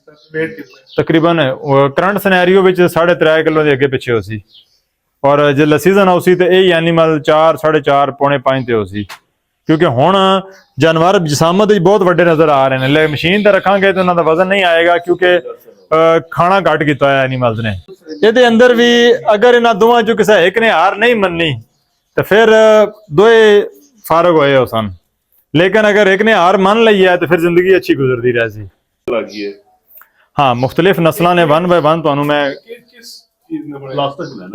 तकरीबन current scenario विच 3.5 kilo के अगे पिछे हो सी और जो सीजन हो सी तो यही एनीमल 4, 4.5, पौने 5 ते हो सी क्योंकि हुण जानवर जिसामत बहुत वड्डे नज़र आ रहे हैं लेकिन मशीन ते रखांगे तो उन्हां दा वजन नहीं आएगा क्योंकि खाना घट किया है एनीमल्स ने ये अंदर भी अगर इन्हां दोवां चों किसी एक ने हार नहीं मननी तो फिर दोए फारग होए हो सन लेकिन अगर एक ने हार मान ली है तो फिर जिंदगी अच्छी गुजरती रह सी हाँ मुख्तलिफ नस्लों ने 1 बाय 1 तो मैं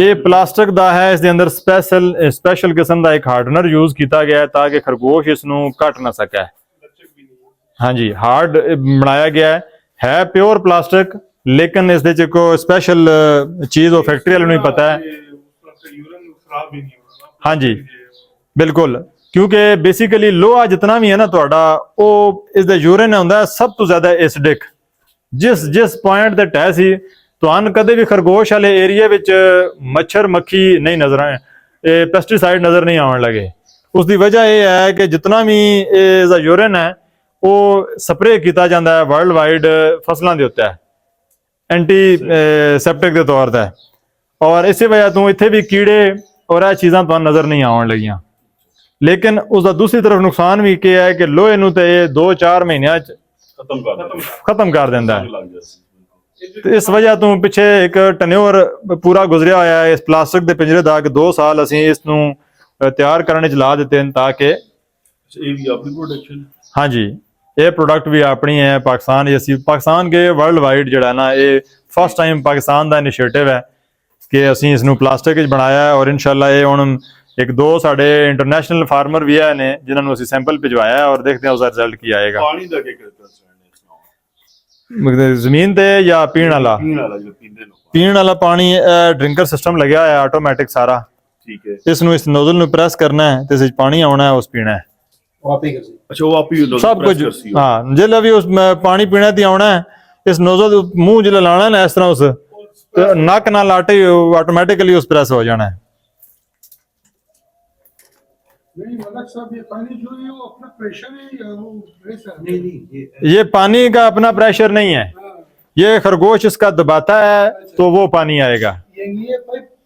ये प्लास्टिक दा है इस दे अंदर स्पेशल किस्म का एक हार्डनर यूज किया गया है ताकि खरगोश इसनू कट ना सके हाँ जी हार्ड बनाया गया है प्योर प्लास्टिक लेकिन इस दे कोई स्पेशल चीज वो फैक्ट्री वाले नहीं पता है हाँ जी बिल्कुल क्योंकि बेसिकली लोहा जितना भी है ना थोड़ा वो इस दे यूरिन होंदा सब तो ज्यादा एसिडिक जिस पॉइंट ते टह सी तुहानू कदे भी खरगोश वाले एरिया विच मच्छर मक्खी नहीं नजर आए पेस्टिसाइड नजर नहीं आने लगे उसकी वजह यह है कि जितना भी इसका यूरिन है वो स्प्रे किया जाता है वर्ल्ड वाइड फसलों के उत्ते एंटी सैप्टिक के तौर पर और इस वजह तो इत्थे भी कीड़े और यह चीज़ां तुहानू नजर नहीं आने लगियां लेकिन उसका दूसरी तरफ नुकसान भी क्या है कि लोहे नूं ते 2-4 महीनों खत्म कर देंदा है तो इस वजह तो पिछे एक टन्योर पूरा गुजरिया होया है इस प्लास्टिक के पिंजरे दा 2 साल असीं इसनूं तैयार करने च ला दिते हैं ताकि हाँ जी ये प्रोडक्ट भी अपनी है पाकिस्तान के वर्ल्ड वाइड जिहड़ा ना ये फर्स्ट टाइम पाकिस्तान का इनिशिएटिव है कि असीं इसनूं प्लास्टिक बनाया है और इंशाअल्लाह ये हुण एक 2 साडे इंटरनेशनल फार्मर भी है ने जिन्होंने असीं सैंपल भिजवाया है और देखते हैं उसका रिजल्ट की आएगा जमीन ते या पीण वाला पानी ड्रिंकर सिस्टम लग्या है ऑटोमैटिक सारा ठीक है इसनूं इस नोजल नूं प्रेस करना है ते इस पानी आना है उस पीना है अच्छा वो आप ही सब कुछ हाँ जिसले भी उस पानी पीने दी आना है इस नोजल मुंह जिले लाना है ना इस तरह उस तो नक ना लाटे ऑटोमैटिकली उस प्रेस हो जाना है नहीं मलक साहब ये पानी जो है वो अपना प्रेशर है या वो प्रेशर नहीं ये पानी का अपना प्रेशर नहीं है ये खरगोश इसका दबाता है तो वो पानी आएगा ये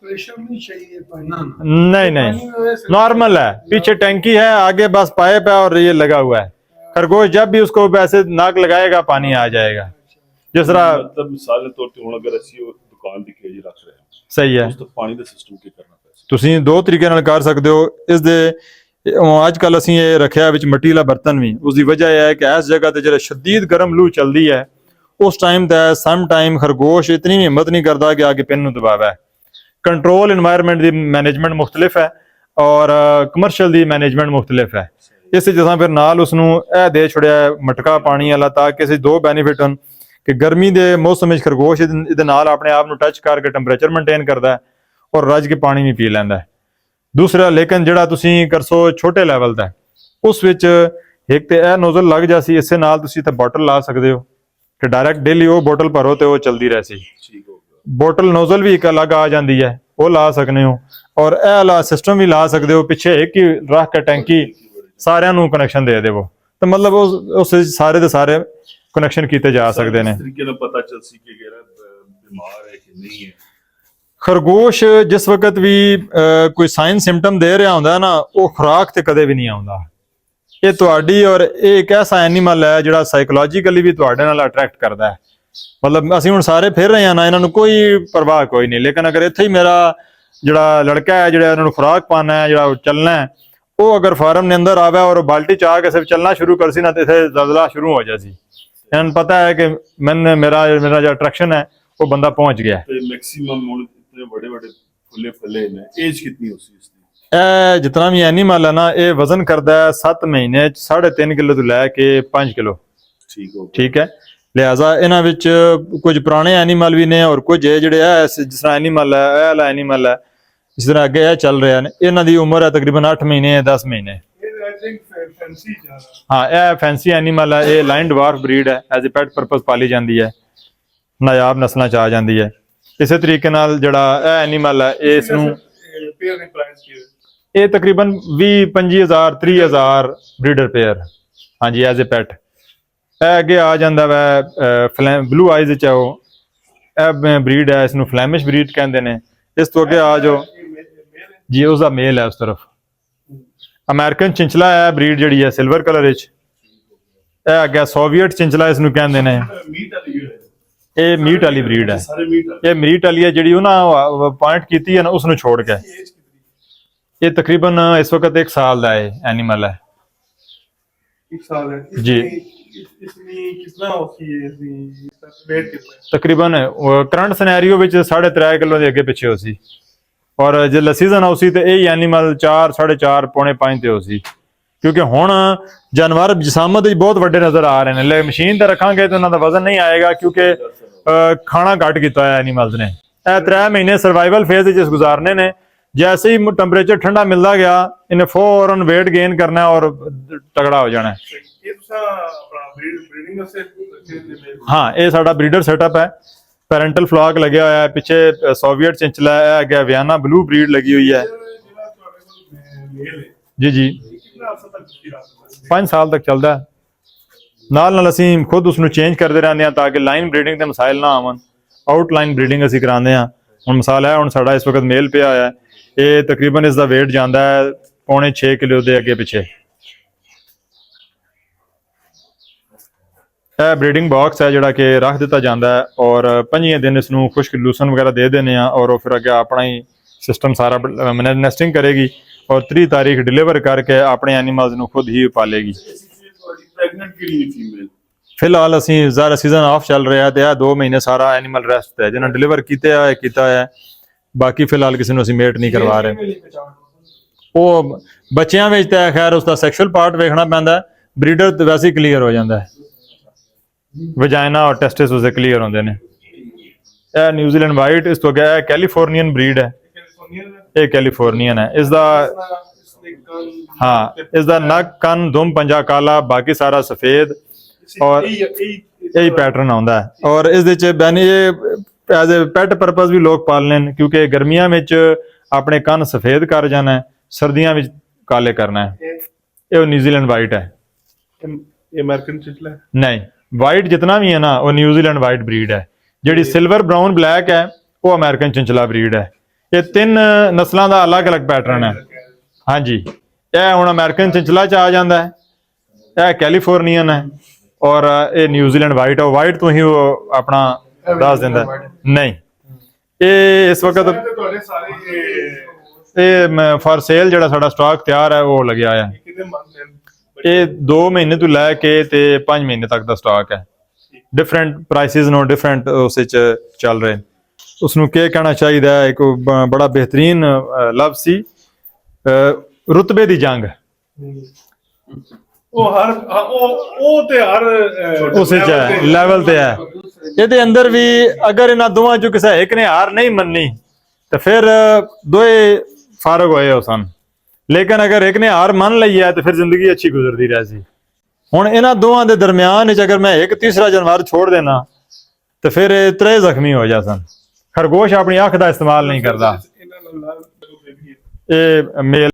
प्रेशर नहीं चाहिए पानी नहीं नॉर्मल है पीछे टैंकी है आगे बस पाइप है और ये लगा हुआ है खरगोश जब भी उसको ऐसे नाक लगाएगा पानी आ जाएगा जिस तरह मतलब मिसाल तौर पे हुण अगर ਅਸੀਂ दुकान दी केज रख रहे हैं सही है उस तो पानी ਦਾ ਸਿਸਟਮ ਕੀ ਕਰਨਾ ਪੈਂਦਾ ਤੁਸੀਂ 2 ਤਰੀਕੇ ਨਾਲ ਕਰ ਸਕਦੇ ਹੋ ਇਸ ਦੇ अजकल असीं ये रखिया विच मिट्टी वाला बर्तन भी उसकी वजह यह है कि इस जगह ते जो शदीद गर्म लू चलती है उस टाइम ते सम टाइम खरगोश इतनी हिम्मत नहीं करता कि आगे पिन दबावे कंट्रोल इन्वायरमेंट की मैनेजमेंट मुख्तलिफ है और कमर्शियल की मैनेजमेंट मुख्तलिफ है इस जिस फिर नाल उसनूं यह दे छुड़िया मटका पानी वाला ताकि इस 2 बेनीफिट होन कि गर्मी के मौसम में खरगोश इहदे नाल अपने आप नूं टच करके टैंपरेचर मेनटेन करता है और रज के पानी भी पी लैंदा है दूसरा लेकिन जिहड़ा तुसीं करसो छोटे लैवल दा उस विच एक तो यह नोजल लग जासी इस नाल तुसीं ते बोटल ला सकते हो कि डायरैक्ट डेली वो बोटल भरो तो वो चलती रह सी बोटल नोजल भी एक अलग आ जाती है वो ला सकते हो और यह वाला सिस्टम भी ला सकते हो पिछे एक ही रख के टैंकी सारिਆਂ ਨੂੰ कनैक्शन दे देवो तो मतलब उस सारे के सारे कनैक्शन किए जा सकते हैं पता चल सी कि बीमार है कि नहीं है खरगोश जिस वक्त भी कोई साइन सिम्पटम दे रहा होंदा ना वो खुराक ते कदे भी नहीं आउंदा ये तुहाडी और एक ऐसा एनीमल है जिहड़ा साइकोलॉजिकली भी तुहाडे नाल अट्रैक्ट करता है मतलब असीं हुण सारे फिर रहे हैं ना इन्हां नूं कोई परवाह कोई नहीं लेकिन अगर इत्थे ही मेरा जिहड़ा लड़का है जिहड़ा इन्हां नूं खुराक पाना है जिहड़ा चलना है वो अगर फार्म ने अंदर आवे और बाल्टी चा के सिर्फ चलना शुरू कर सी ना तो इत्थे ज़लज़ला शुरू हो जासी इन्हां पता है कि मेरा जो अट्रैक्शन है वो बंदा पहुंच गया है मैक्सिमम बड़े फुले ने एज कितनी हो सी इसकी जितना भी एनीमल है ना ये वजन करता है 7 महीने 3.5 किलो तो लैके 5 किलो ठीक है लिहाजा इन्हां विच कुछ पुराने एनीमल भी ने और कुछ जिहड़े जिस तरह एनीमल है यह वाला एनीमल है जिस तरह अगे यह चल रहे हैं इन्हां दी उम्र है तकरीबन 8 महीने 10 महीने हाँ यह फैंसी एनीमल है ये लाइन डवार्फ ब्रीड है एज ए पैट परपज पाली जाती है नायाब नस्लों च आ जाती है इस तरीके नाल जिहड़ा एनीमल है ये तकरीबन 20-25 हज़ार 30 हज़ार ब्रीडर पेयर हाँ जी एज ए पैट ਇਹ ਅੱਗੇ ਆ ਜਾਂਦਾ ਵਾ ਬਲੂ ਆਈਜ਼ ਵਿੱਚ ਉਹ ਇਹ ਬਰੀਡ ਹੈ, ਇਸ ਨੂੰ ਫਲੈਮਿਸ਼ ਬਰੀਡ ਕਹਿੰਦੇ ਨੇ। ਇਸ ਤੋਂ ਅੱਗੇ ਆ ਜਾਓ ਜੀ, ਉਸ ਦਾ ਮੇਲ ਹੈ ਉਸ ਤਰਫ। ਅਮਰੀਕਨ ਚਿੰਚਲਾ ਹੈ ਬਰੀਡ ਜਿਹੜੀ ਹੈ ਸਿਲਵਰ ਕਲਰ ਵਿੱਚ। ਇਹ ਅੱਗੇ ਸੋਵੀਅਟ ਚਿੰਚਲਾ ਇਸ ਨੂੰ ਕਹਿੰਦੇ ਨੇ। ਮੀਟ ਵਾਲੀ ਹੈ, ਇਹ ਮੀਟ ਵਾਲੀ ਬਰੀਡ ਹੈ। ਸਾਰੇ ਮੀਟ ਵਾਲੀ। ਇਹ ਮੀਟ ਵਾਲੀ ਹੈ ਜਿਹੜੀ ਉਹਨਾਂ ਪੁਆਇੰਟ ਕੀਤੀ ਹੈ ਨਾ, ਉਸ ਨੂੰ ਛੋੜ ਕੇ। ਇਹ ਤਕਰੀਬਨ ਇਸ ਵਕਤ 1 ਸਾਲ ਦਾ ਹੈ ਐਨੀਮਲ ਹੈ 1 साल है जी। इसमें कितना होती है इसमें वेट कितना है? ਤਕਰੀਬਨ ਕਰੰਟ ਸਿਨੈਰੀਓ ਵਿੱਚ 3.5 ਕਿਲੋ ਦੇ ਅੱਗੇ ਪਿੱਛੇ ਹੋ ਸੀ। ਔਰ ਜੇ ਸੀਜ਼ਨ ਆਉ ਸੀ ਤੇ ਇਹ ਐਨੀਮਲ 4, 4.5, ਪੌਣੇ 5 ਤੇ ਹੋ ਸੀ। ਕਿਉਂਕਿ ਹੁਣ ਜਾਨਵਰ ਜਿਸਾਮਤ ਵਿੱਚ ਬਹੁਤ ਵੱਡੇ ਨਜ਼ਰ ਆ ਰਹੇ ਨੇ। ਲੈ ਮਸ਼ੀਨ ਤੇ ਰੱਖਾਂਗੇ ਤੇ ਉਹਨਾਂ ਦਾ ਵਜ਼ਨ ਨਹੀਂ ਆਏਗਾ, ਕਿਉਂਕਿ ਖਾਣਾ ਘੱਟ ਕੀਤਾ ਹੋਇਆ ਐਨੀਮਲਸ ਨੇ। ਇਹ 3 ਮਹੀਨੇ ਸਰਵਾਈਵਲ ਫੇਜ਼ ਵਿੱਚ ਗੁਜ਼ਾਰਨੇ ਨੇ। जैसे ही टेम्परेचर ठंडा मिलता गया, इन्हें फौरन वेट गेन करना है और तगड़ा हो जाना है। ये तो अपना ब्रीडिंग से हाँ, ये साडा ब्रीडर सेटअप है। पेरेंटल फ्लॉक लगे हुआ है पीछे। सोवियत चिंचला है, आगे वियना ब्लू ब्रीड लगी हुई है जी जी। 5 साल तक चलता है। नाल असीं खुद उसनू चेंज करते रहते हैं ताकि लाइन ब्रीडिंग के मसाइल ना आवन। आउटलाइन ब्रीडिंग असीं कराते हैं। हुण मिसाल है, हुण साडा इस वक्त मेल पिया होया है। ये तकरीबन इसका वेट जाता है पौने 6 किलो के अगे पिछे। यह ब्रीडिंग बॉक्स है जोड़ा कि रख दिता जाता है और 25 दिन इसनू खुश्क लूसन वगैरह दे देने और फिर अगे अपना ही सिस्टम सारा नेस्टिंग करेगी और 30 तारीख डिलीवर करके अपने एनिमल्स नू खुद ही पालेगी। प्रेग्नेंट की नहीं फीमेल। फिलहाल असीं ज़रा सीजन ऑफ चल रहा है तो 2 महीने सारा एनिमल रेस्ट है। जिन्हें डिलीवर किया है बाकी फिलहाल किसी ਨੂੰ ਅਸੀਂ ਮੇਟ ਨਹੀਂ ਕਰਵਾ ਰਹੇ। ਉਹ ਬੱਚਿਆਂ ਵਿੱਚ ਤਾਂ ਖੈਰ ਉਸਦਾ ਸੈਕਸ਼ੂਅਲ ਪਾਰਟ ਵੇਖਣਾ ਪੈਂਦਾ, ਬਰੀਡਰ ਤੇ ਵੈਸੇ ਹੀ ਕਲੀਅਰ ਹੋ ਜਾਂਦਾ ਹੈ। ਵਜਾਈਨਾ ਔਰ ਟੈਸਟਿਸ ਉਸਦੇ ਕਲੀਅਰ ਹੁੰਦੇ ਨੇ। ਇਹ ਨਿਊਜ਼ੀਲੈਂਡ ਵਾਈਟ, ਇਸ ਤੋਂ ਅੱਗੇ ਕੈਲੀਫੋਰਨੀਅਨ ਬਰੀਡ ਹੈ। ਇਹ ਕੈਲੀਫੋਰਨੀਅਨ ਹੈ। ਇਸ ਦਾ ਹਾਂ, ਇਸ ਦਾ ਨੱਕ, ਕੰਨ, ਦੁਮ, ਪੰਜਾ ਕਾਲਾ, ਬਾਕੀ ਸਾਰਾ ਸਫੇਦ ਔਰ यही पैटर्न आउंदा है। और इस एज ए पैट परपज भी लोग पालने, क्योंकि गर्मियां में अपने कन सफेद कर जाना है, सर्दियां में काले करना है। ये न्यूजीलैंड वाइट है। अमेरिकन चिंचला नहीं, वाइट जितना भी है ना वो न्यूजीलैंड वाइट ब्रीड है। जी सिल्वर ब्राउन ब्लैक है वो अमेरिकन चिंचला ब्रीड है। ये 3 नस्लों का अलग अलग पैटर्न है। हाँ जी, यह हुण अमेरिकन चिंचला च आ जाता है। यह कैलीफोर्नियन है और ये न्यूजीलैंड वाइट है। वाइट तो ही वो अपना दस दिंदा नहीं। ये इस वक्त फॉर सेल जिहड़ा साडा स्टॉक तैयार है वो लग्या है। ये 2 महीने तो लैके ते 5 महीने तक का स्टॉक है। डिफरेंट प्राइसिस नो डिफरेंट उस चल रहे। उसनू क्या कहना चाहिए, एक बड़ा बेहतरीन लफ्ज़ सी रुतबे दी जंग। लैवल ते है। ये अंदर भी अगर इन्होंने दोवां चों किसी एक ने हार नहीं मननी तो फिर दोए फारग होए हो सन। लेकिन अगर एक ने हार मन ली है तो फिर जिंदगी अच्छी गुजरती रह सी। हुण इन्हां दोवां दे दरम्यान अगर मैं एक तीसरा जानवर छोड़ देना तो फिर 3 जख्मी हो जा सन। खरगोश अपनी अख का इस्तेमाल नहीं करता। ये मेल